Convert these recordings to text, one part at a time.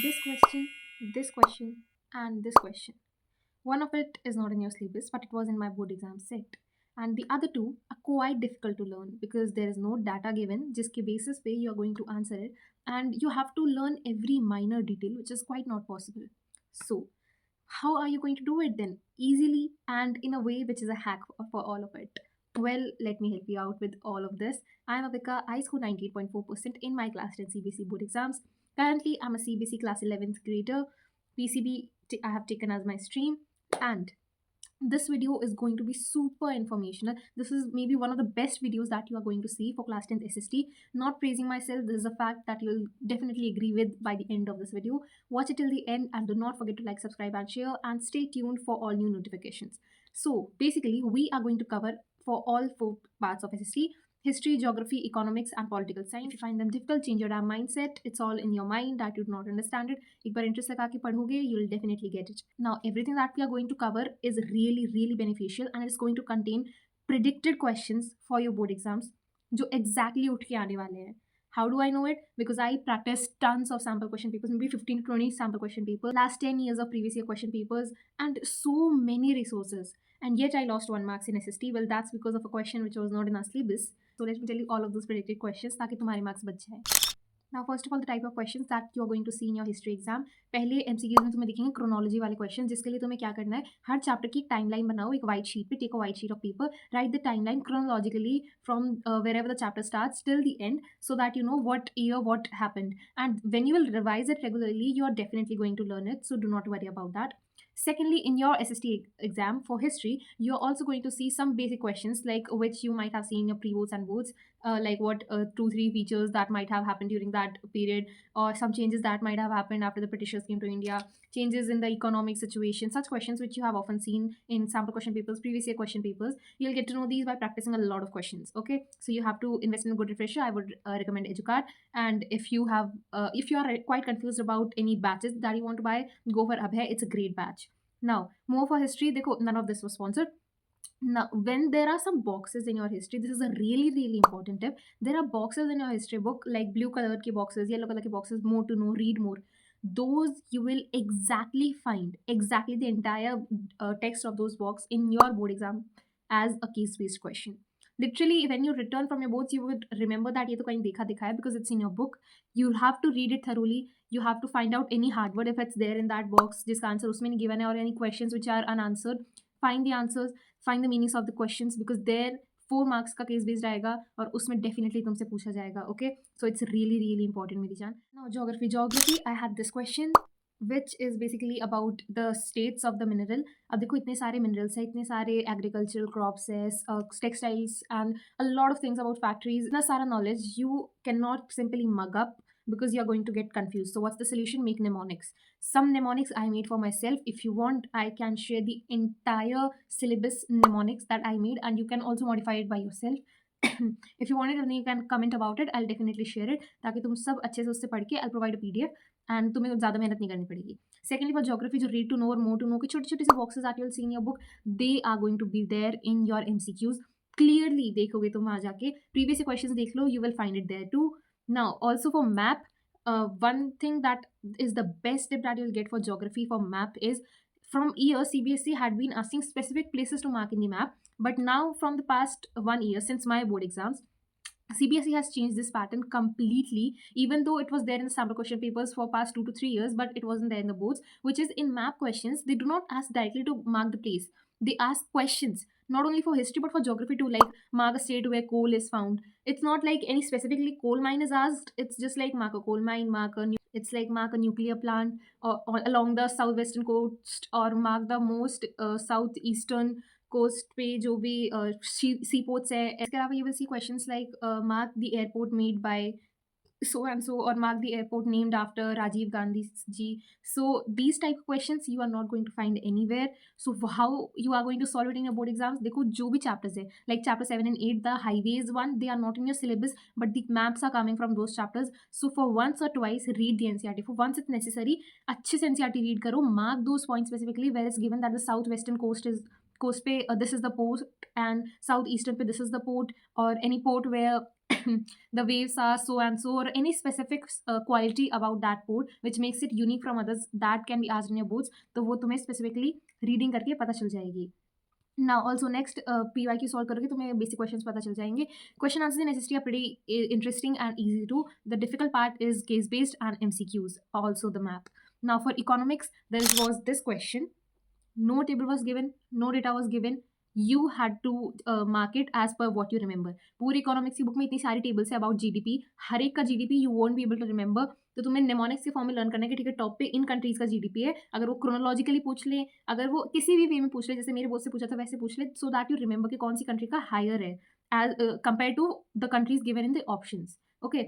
this question, and this question. One of it is not in your syllabus, but it was in my board exam set. And the other two are quite difficult to learn because there is no data given, just basis way you are going to answer it, and you have to learn every minor detail, which is quite not possible. So, how are you going to do it then? Easily and in a way which is a hack for all of it. Well, let me help you out with all of this. I am Avika. I scored 98.4% in my class 10 CBSE board exams. Currently, I'm a CBSE class 11th grader. PCB I have taken as my stream, and this video is going to be super informational. This is maybe one of the best videos that you are going to see for class 10th SST. Not praising myself, this is a fact that you'll definitely agree with by the end of this video. Watch it till the end and do not forget to like, subscribe and share, and stay tuned for all new notifications. So basically we are going to cover for all four parts of SST: history, geography, economics, and political science. If you find them difficult, change your damn mindset. It's all in your mind that you do not understand it. एक बार interest लगा के पढ़ोगे, you'll definitely get it. Now, everything that we are going to cover is really, really beneficial, and it's going to contain predicted questions for your board exams, जो exactly उठ के आने वाले हैं. How do I know it? Because I practiced tons of sample question papers, maybe 15 to 20 sample question papers, last 10 years of previous year question papers, and so many resources. And yet I lost 1 marks in SST. Well, that's because of a question which was not in our syllabus. So let me tell you all of those predicted questions ताकि तुम्हारे marks बच जाए. Now, first of all, the type of questions that you are going to see in your history exam. पहले MCQs में तुम्हें दिखेंगे chronology वाले questions, जिसके लिए तुम्हें क्या करना है, हर चैप्टर की एक टाइमलाइन बनाओ एक white sheet पे. Take a white sheet of paper, write the timeline chronologically from wherever the chapter starts till the end, so that you know what year what happened. And when you will revise it regularly, you are definitely going to learn it. So do not worry about that. Secondly, in your SST exam for history, you're also going to see some basic questions like which you might have seen in your pre-boards and boards, like what 2-3 features that might have happened during that period, or some changes that might have happened after the Britishers came to India, changes in the economic situation, such questions which you have often seen in sample question papers, previous year question papers. You'll get to know these by practicing a lot of questions. Okay, so you have to invest in a good refresher. I would recommend Educard. And if you are quite confused about any batches that you want to buy, go for Abhay. It's a great batch. Now, more for history. Dekho, none of this was sponsored. Now, when there are some boxes in your history, this is a really, really important tip. There are boxes in your history book, like blue color ke boxes, yellow color ke boxes, more to know, read more. Those you will exactly find exactly the entire text of those box in your board exam as a case based question. Literally, when you return from your boards, you would remember that ये तो कहीं देखा दिखा है, because it's in your book. You have to read it thoroughly. You have to find out any hard word if it's there in that box जिसका answer उसमें नहीं given है, or any questions which are unanswered. Find the answers, find the meanings of the questions, because there 4 marks का case based आएगा और उसमें definitely तुमसे पूछा जाएगा. Okay, so it's really really important मेरी जान. Now geography I had this question which is basically about the states of the mineral. अब देखो, इतने सारे मिनरल्स हैं, इतने सारे एग्रीकल्चरल क्रॉप्स है, textiles and a lot of things about factories. इतना सारा knowledge you can not simply mug up because you are going to get confused. So what's the solution? Make mnemonics. Some mnemonics I made for myself. If you want, I can share the entire syllabus mnemonics that I made, and you can also modify it by yourself. If you want it, then you can comment about it. I'll definitely share it ताकि तुम सब अच्छे से उससे पढ़ के I'll provide a PDF and तुम्हें ज़्यादा मेहनत नहीं करनी पड़ेगी. Secondly, for geography, जो read to know और more to know के छोटे छोटे से boxes that you'll see in your book, they are going to be there in your MCQs. Clearly देखोगे तुम वहाँ जाके previous questions देख लो, you will find it there too. Now, also for map, one thing that is the best tip that you'll get for geography for map is, from years CBSE had been asking specific places to mark in the map, but now from the past 1 year since my board exams, CBSE has changed this pattern completely, even though it was there in the sample question papers for past 2 to 3 years, but it wasn't there in the boards, which is in map questions, they do not ask directly to mark the place. They ask questions, not only for history but for geography too, like mark a state where coal is found. It's not like any specifically coal mine is asked, it's just like mark a coal mine, it's like mark a nuclear plant, or along the southwestern coast, or mark the most southeastern coast पे जो भी sea ports है. इसके अलावा you will see questions like mark the airport made by so and so, or mark the airport named after Rajiv Gandhi ji. So these type of questions you are not going to find anywhere. So how you are going to solve it in your board exams? देखो जो भी chapters है, like chapter 7 and 8, the highways one, they are not in your syllabus, but the maps are coming from those chapters. So for once or twice read the NCERT. For once it's necessary, अच्छे से NCERT read करो, mark those points specifically where it's given that the southwestern coast पे this is the port and south eastern पे this is the port, और any port where the waves are so and so, or any specific quality about that port which makes it unique from others, that can be asked in your boards. तो वो तुम्हें specifically reading करके पता चल जाएगी. Now also next PYQ solve करोगे तो तुम्हें बेसिक क्वेश्चंस पता चल जाएंगे. Question answers in SST are pretty interesting and easy too. The difficult part is case based and MCQs, also the map. Now for economics there was this question. No table was given, no data was given, you had to mark it as per what you remember. पूरी economics की book में इतनी सारी tables है about GDP, हर एक का GDP you won't be able to remember. तो तुम्हें नेमोनिक्स के फॉर्म में लर्न करने के, ठीक है, टॉप पे इन कंट्रीज का जीडीपी है, अगर वो क्रोनोलॉजिकली पूछ ले, अगर वो किसी भी वे में पूछ ले, जैसे मेरे बोर्ड से पूछा था वैसे पूछ ले, सो दैट यू रिमेंबर कि कौन सी कंट्री का हायर है as compare to the countries given in the options. Okay,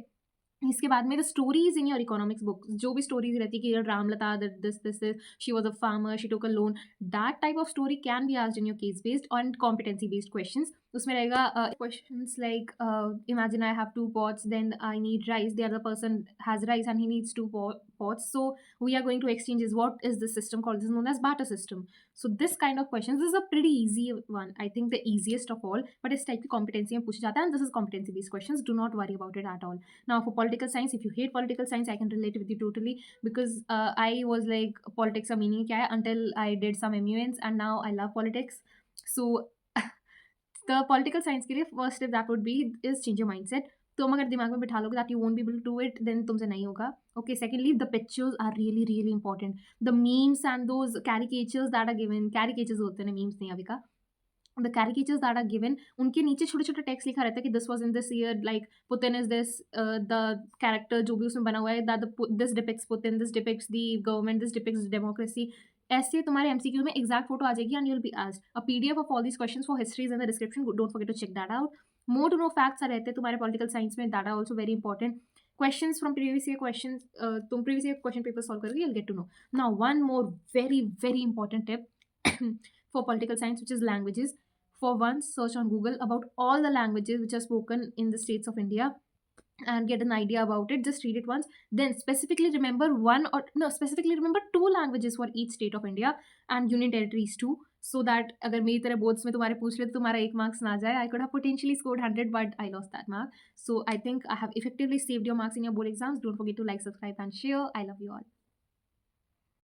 इसके बाद में the stories in your economics book, जो भी स्टोरीज रहती है कि Ramlata this she was a farmer, she took a loan, that type of story can be asked in your case based and competency based questions. उसमें रहेगा questions like imagine I have 2 pots, then I need rice, the other person has rice and he needs 2 pots, so we are going to exchange is what is this system called? This is known as barter system. So this kind of questions, this is a pretty easy one, I think the easiest of all, but इस type की competency में पूछा जाता है, and this is competency based questions, do not worry about it at all. Now for political science, if you hate political science, I can relate with you totally, because I was like politics का meaning क्या है until I did some MUNs and now I love politics. So the political science के लिए first step that would be is change your mindset. तुम अगर दिमाग में बिठा लोगे that you won't be able to do it, then तुमसे नहीं होगा. Okay, secondly, the pictures are really really important. The memes and those caricatures that are given, caricatures होते हैं, memes नहीं अभी का, the caricatures that are given, उनके नीचे छोटे छोटे टेक्स्ट लिखा रहता है कि this was in this year, like Putin is this, the character जो भी उसमें बना हुआ है, that this depicts Putin, this depicts the government, this depicts democracy. ऐसे तुम्हारे MCQ में एग्जैक्ट फोटो आ जाएगी and you'll be asked. A PDF of all these questions for history is in the description. Don't forget to check that out. More to know facts आ रहते हैं तुम्हारे political science में, that are also very important. Questions from previous year questions, तुम previous year question paper solve करोगे, you'll get to know. Now one more very very important tip for political science, which is languages. For once, search on Google about all the languages which are spoken in the states of India and get an idea about it. Just read it once, then specifically remember specifically remember 2 languages for each state of India and union territories too, so that अगर मेरी तरह boards में तुम्हारे पूछ ले तो तुम्हारा 1 marks ना जाए. I could have potentially scored 100 but I lost that mark. So I think I have effectively saved your marks in your board exams. Don't forget to like, subscribe and share. I love you all.